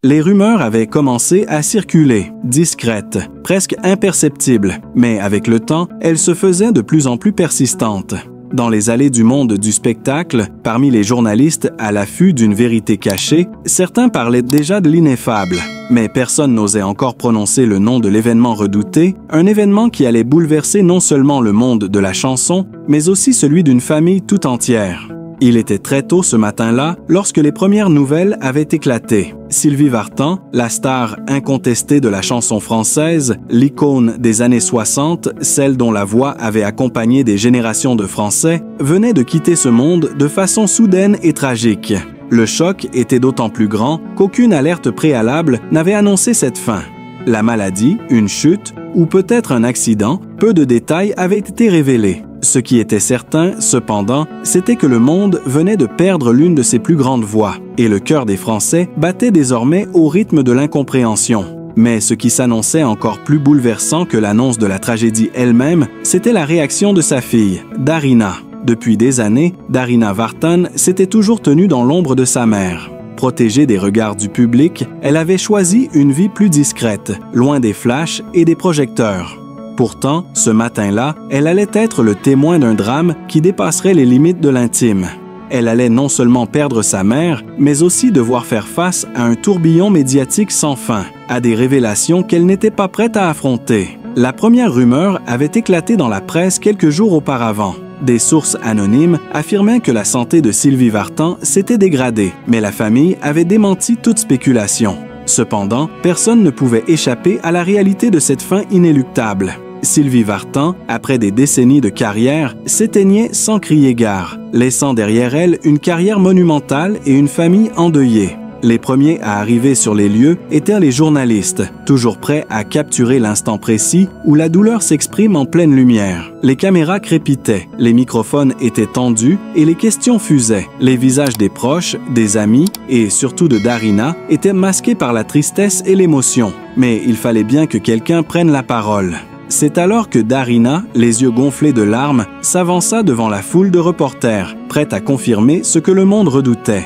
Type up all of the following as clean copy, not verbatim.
Les rumeurs avaient commencé à circuler, discrètes, presque imperceptibles, mais avec le temps, elles se faisaient de plus en plus persistantes. Dans les allées du monde du spectacle, parmi les journalistes à l'affût d'une vérité cachée, certains parlaient déjà de l'ineffable. Mais personne n'osait encore prononcer le nom de l'événement redouté, un événement qui allait bouleverser non seulement le monde de la chanson, mais aussi celui d'une famille tout entière. Il était très tôt ce matin-là lorsque les premières nouvelles avaient éclaté. Sylvie Vartan, la star incontestée de la chanson française, l'icône des années 60, celle dont la voix avait accompagné des générations de Français, venait de quitter ce monde de façon soudaine et tragique. Le choc était d'autant plus grand qu'aucune alerte préalable n'avait annoncé cette fin. La maladie, une chute ou peut-être un accident, peu de détails avaient été révélés. Ce qui était certain, cependant, c'était que le monde venait de perdre l'une de ses plus grandes voix, et le cœur des Français battait désormais au rythme de l'incompréhension. Mais ce qui s'annonçait encore plus bouleversant que l'annonce de la tragédie elle-même, c'était la réaction de sa fille, Darina. Depuis des années, Darina Vartan s'était toujours tenue dans l'ombre de sa mère. Protégée des regards du public, elle avait choisi une vie plus discrète, loin des flashs et des projecteurs. Pourtant, ce matin-là, elle allait être le témoin d'un drame qui dépasserait les limites de l'intime. Elle allait non seulement perdre sa mère, mais aussi devoir faire face à un tourbillon médiatique sans fin, à des révélations qu'elle n'était pas prête à affronter. La première rumeur avait éclaté dans la presse quelques jours auparavant. Des sources anonymes affirmaient que la santé de Sylvie Vartan s'était dégradée, mais la famille avait démenti toute spéculation. Cependant, personne ne pouvait échapper à la réalité de cette fin inéluctable. Sylvie Vartan, après des décennies de carrière, s'éteignait sans crier gare, laissant derrière elle une carrière monumentale et une famille endeuillée. Les premiers à arriver sur les lieux étaient les journalistes, toujours prêts à capturer l'instant précis où la douleur s'exprime en pleine lumière. Les caméras crépitaient, les microphones étaient tendus et les questions fusaient. Les visages des proches, des amis et surtout de Darina étaient masqués par la tristesse et l'émotion. Mais il fallait bien que quelqu'un prenne la parole. C'est alors que Darina, les yeux gonflés de larmes, s'avança devant la foule de reporters, prête à confirmer ce que le monde redoutait.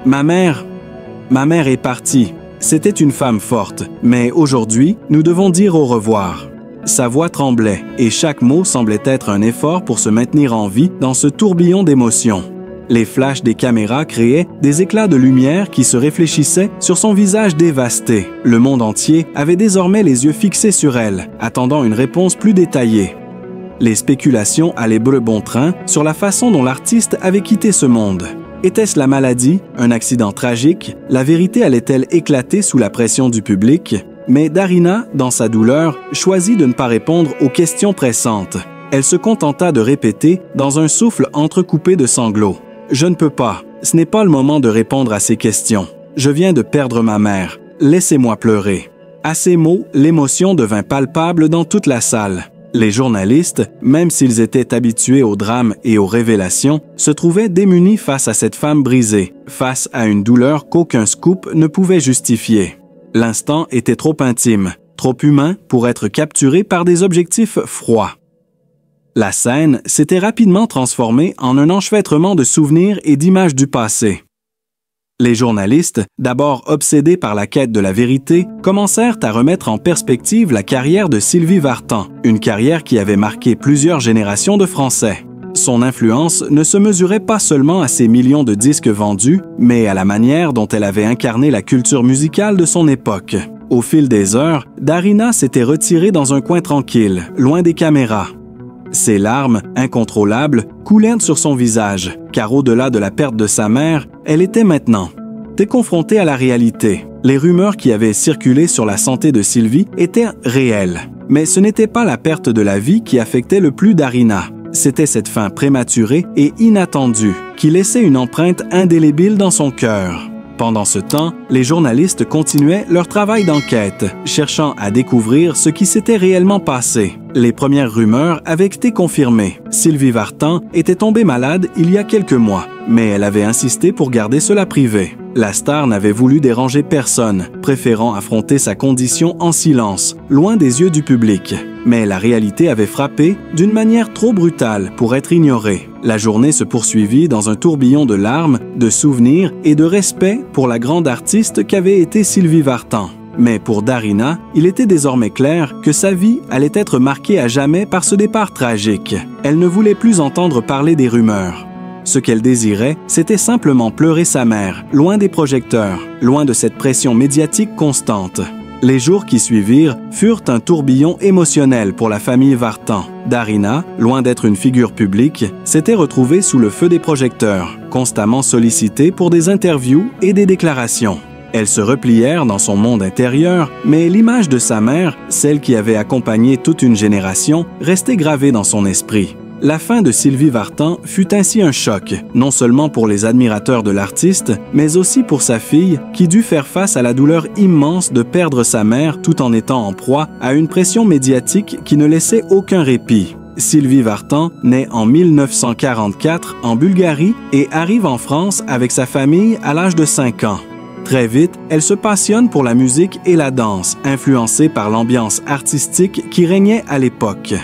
Ma mère est partie. C'était une femme forte, mais aujourd'hui, nous devons dire au revoir. » Sa voix tremblait, et chaque mot semblait être un effort pour se maintenir en vie dans ce tourbillon d'émotions. Les flashs des caméras créaient des éclats de lumière qui se réfléchissaient sur son visage dévasté. Le monde entier avait désormais les yeux fixés sur elle, attendant une réponse plus détaillée. Les spéculations allaient bon train sur la façon dont l'artiste avait quitté ce monde. Était-ce la maladie, un accident tragique? La vérité allait-elle éclater sous la pression du public? Mais Darina, dans sa douleur, choisit de ne pas répondre aux questions pressantes. Elle se contenta de répéter, dans un souffle entrecoupé de sanglots. « Je ne peux pas. Ce n'est pas le moment de répondre à ces questions. Je viens de perdre ma mère. Laissez-moi pleurer. » À ces mots, l'émotion devint palpable dans toute la salle. Les journalistes, même s'ils étaient habitués aux drames et aux révélations, se trouvaient démunis face à cette femme brisée, face à une douleur qu'aucun scoop ne pouvait justifier. L'instant était trop intime, trop humain pour être capturé par des objectifs froids. La scène s'était rapidement transformée en un enchevêtrement de souvenirs et d'images du passé. Les journalistes, d'abord obsédés par la quête de la vérité, commencèrent à remettre en perspective la carrière de Sylvie Vartan, une carrière qui avait marqué plusieurs générations de Français. Son influence ne se mesurait pas seulement à ses millions de disques vendus, mais à la manière dont elle avait incarné la culture musicale de son époque. Au fil des heures, Darina s'était retirée dans un coin tranquille, loin des caméras. Ses larmes, incontrôlables, coulèrent sur son visage, car au-delà de la perte de sa mère, elle était maintenant confrontée à la réalité. Les rumeurs qui avaient circulé sur la santé de Sylvie étaient réelles. Mais ce n'était pas la perte de la vie qui affectait le plus Darina. C'était cette fin prématurée et inattendue, qui laissait une empreinte indélébile dans son cœur. Pendant ce temps, les journalistes continuaient leur travail d'enquête, cherchant à découvrir ce qui s'était réellement passé. Les premières rumeurs avaient été confirmées. Sylvie Vartan était tombée malade il y a quelques mois, mais elle avait insisté pour garder cela privé. La star n'avait voulu déranger personne, préférant affronter sa condition en silence, loin des yeux du public. Mais la réalité avait frappé d'une manière trop brutale pour être ignorée. La journée se poursuivit dans un tourbillon de larmes, de souvenirs et de respect pour la grande artiste qu'avait été Sylvie Vartan. Mais pour Darina, il était désormais clair que sa vie allait être marquée à jamais par ce départ tragique. Elle ne voulait plus entendre parler des rumeurs. Ce qu'elle désirait, c'était simplement pleurer sa mère, loin des projecteurs, loin de cette pression médiatique constante. Les jours qui suivirent furent un tourbillon émotionnel pour la famille Vartan. Darina, loin d'être une figure publique, s'était retrouvée sous le feu des projecteurs, constamment sollicitée pour des interviews et des déclarations. Elles se replièrent dans son monde intérieur, mais l'image de sa mère, celle qui avait accompagné toute une génération, restait gravée dans son esprit. La fin de Sylvie Vartan fut ainsi un choc, non seulement pour les admirateurs de l'artiste, mais aussi pour sa fille, qui dut faire face à la douleur immense de perdre sa mère tout en étant en proie à une pression médiatique qui ne laissait aucun répit. Sylvie Vartan naît en 1944 en Bulgarie et arrive en France avec sa famille à l'âge de 5 ans. Très vite, elle se passionne pour la musique et la danse, influencée par l'ambiance artistique qui régnait à l'époque.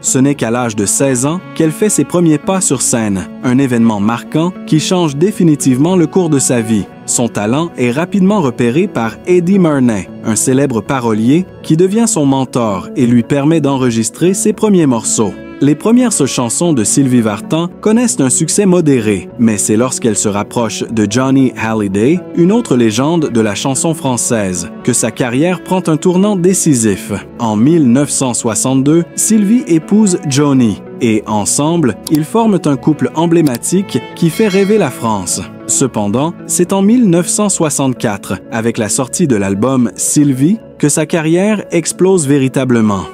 Ce n'est qu'à l'âge de 16 ans qu'elle fait ses premiers pas sur scène, un événement marquant qui change définitivement le cours de sa vie. Son talent est rapidement repéré par Eddie Murnay, un célèbre parolier qui devient son mentor et lui permet d'enregistrer ses premiers morceaux. Les premières chansons de Sylvie Vartan connaissent un succès modéré, mais c'est lorsqu'elle se rapproche de Johnny Hallyday, une autre légende de la chanson française, que sa carrière prend un tournant décisif. En 1962, Sylvie épouse Johnny et ensemble, ils forment un couple emblématique qui fait rêver la France. Cependant, c'est en 1964, avec la sortie de l'album Sylvie, que sa carrière explose véritablement.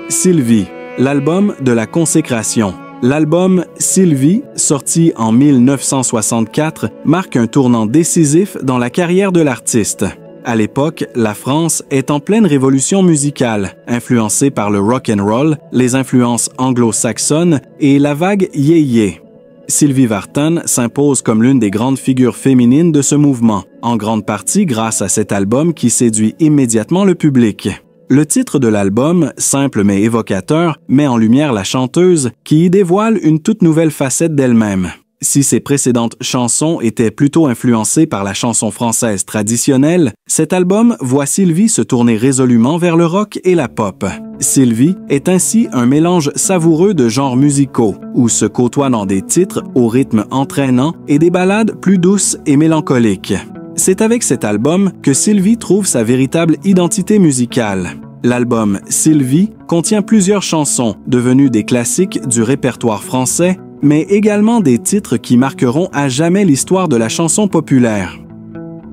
Sylvie, l'album de la consécration. L'album Sylvie, sorti en 1964, marque un tournant décisif dans la carrière de l'artiste. À l'époque, la France est en pleine révolution musicale, influencée par le rock and roll, les influences anglo-saxonnes et la vague yéyé. Sylvie Vartan s'impose comme l'une des grandes figures féminines de ce mouvement, en grande partie grâce à cet album qui séduit immédiatement le public. Le titre de l'album, simple mais évocateur, met en lumière la chanteuse qui y dévoile une toute nouvelle facette d'elle-même. Si ses précédentes chansons étaient plutôt influencées par la chanson française traditionnelle, cet album voit Sylvie se tourner résolument vers le rock et la pop. Sylvie est ainsi un mélange savoureux de genres musicaux, où se côtoient dans des titres au rythme entraînant et des ballades plus douces et mélancoliques. C'est avec cet album que Sylvie trouve sa véritable identité musicale. L'album Sylvie contient plusieurs chansons devenues des classiques du répertoire français, mais également des titres qui marqueront à jamais l'histoire de la chanson populaire.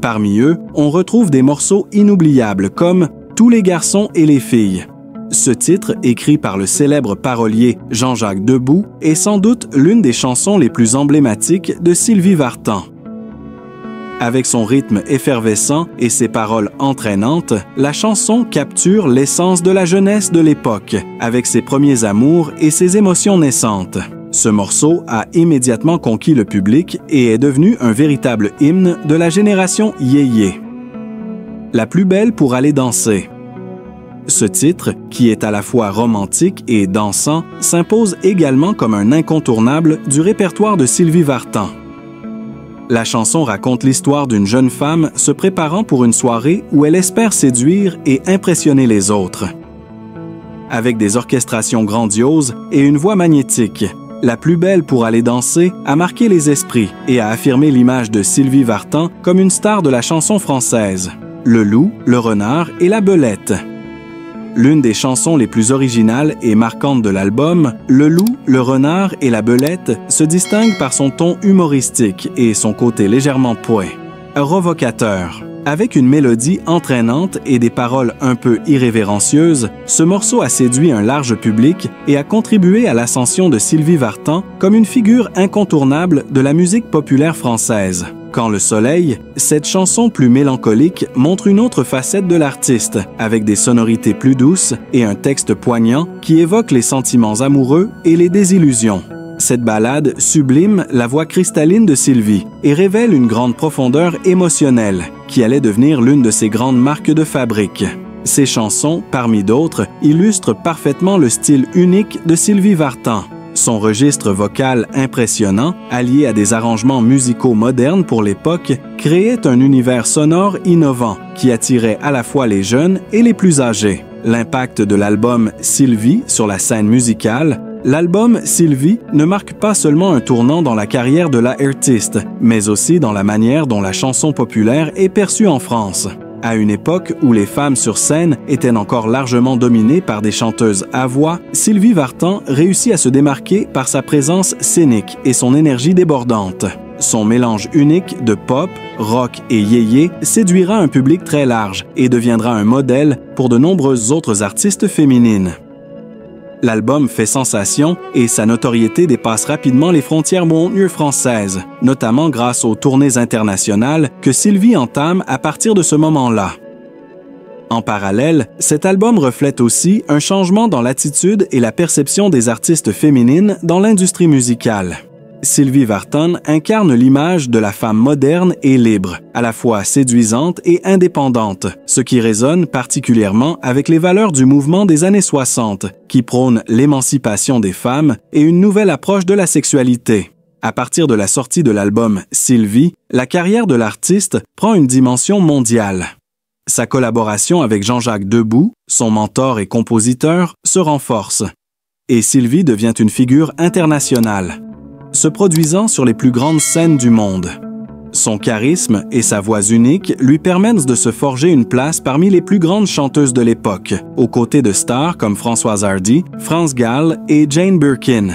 Parmi eux, on retrouve des morceaux inoubliables comme « Tous les garçons et les filles ». Ce titre, écrit par le célèbre parolier Jean-Jacques Debout, est sans doute l'une des chansons les plus emblématiques de Sylvie Vartan. Avec son rythme effervescent et ses paroles entraînantes, la chanson capture l'essence de la jeunesse de l'époque, avec ses premiers amours et ses émotions naissantes. Ce morceau a immédiatement conquis le public et est devenu un véritable hymne de la génération yéyé. La plus belle pour aller danser. Ce titre, qui est à la fois romantique et dansant, s'impose également comme un incontournable du répertoire de Sylvie Vartan. La chanson raconte l'histoire d'une jeune femme se préparant pour une soirée où elle espère séduire et impressionner les autres. Avec des orchestrations grandioses et une voix magnétique, La plus belle pour aller danser a marqué les esprits et a affirmé l'image de Sylvie Vartan comme une star de la chanson française. Le loup, le renard et la belette. L'une des chansons les plus originales et marquantes de l'album, Le loup, le renard et la belette se distingue par son ton humoristique et son côté légèrement poé, provocateur. Avec une mélodie entraînante et des paroles un peu irrévérencieuses, ce morceau a séduit un large public et a contribué à l'ascension de Sylvie Vartan comme une figure incontournable de la musique populaire française. Quand le soleil, cette chanson plus mélancolique montre une autre facette de l'artiste, avec des sonorités plus douces et un texte poignant qui évoque les sentiments amoureux et les désillusions. Cette ballade sublime la voix cristalline de Sylvie et révèle une grande profondeur émotionnelle qui allait devenir l'une de ses grandes marques de fabrique. Ces chansons, parmi d'autres, illustrent parfaitement le style unique de Sylvie Vartan. Son registre vocal impressionnant, allié à des arrangements musicaux modernes pour l'époque, créait un univers sonore innovant qui attirait à la fois les jeunes et les plus âgés. L'impact de l'album Sylvie sur la scène musicale. L'album Sylvie ne marque pas seulement un tournant dans la carrière de l'artiste, mais aussi dans la manière dont la chanson populaire est perçue en France. À une époque où les femmes sur scène étaient encore largement dominées par des chanteuses à voix, Sylvie Vartan réussit à se démarquer par sa présence scénique et son énergie débordante. Son mélange unique de pop, rock et yéyé séduira un public très large et deviendra un modèle pour de nombreuses autres artistes féminines. L'album fait sensation et sa notoriété dépasse rapidement les frontières montagneuses françaises, notamment grâce aux tournées internationales que Sylvie entame à partir de ce moment-là. En parallèle, cet album reflète aussi un changement dans l'attitude et la perception des artistes féminines dans l'industrie musicale. Sylvie Vartan incarne l'image de la femme moderne et libre, à la fois séduisante et indépendante, ce qui résonne particulièrement avec les valeurs du mouvement des années 60, qui prône l'émancipation des femmes et une nouvelle approche de la sexualité. À partir de la sortie de l'album Sylvie, la carrière de l'artiste prend une dimension mondiale. Sa collaboration avec Jean-Jacques Debout, son mentor et compositeur, se renforce, et Sylvie devient une figure internationale, se produisant sur les plus grandes scènes du monde. Son charisme et sa voix unique lui permettent de se forger une place parmi les plus grandes chanteuses de l'époque, aux côtés de stars comme Françoise Hardy, France Gall et Jane Birkin.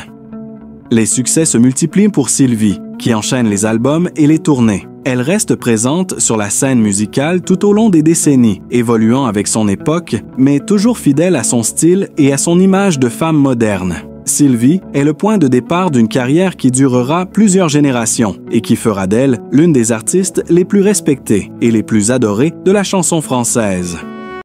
Les succès se multiplient pour Sylvie, qui enchaîne les albums et les tournées. Elle reste présente sur la scène musicale tout au long des décennies, évoluant avec son époque, mais toujours fidèle à son style et à son image de femme moderne. Sylvie est le point de départ d'une carrière qui durera plusieurs générations et qui fera d'elle l'une des artistes les plus respectées et les plus adorées de la chanson française.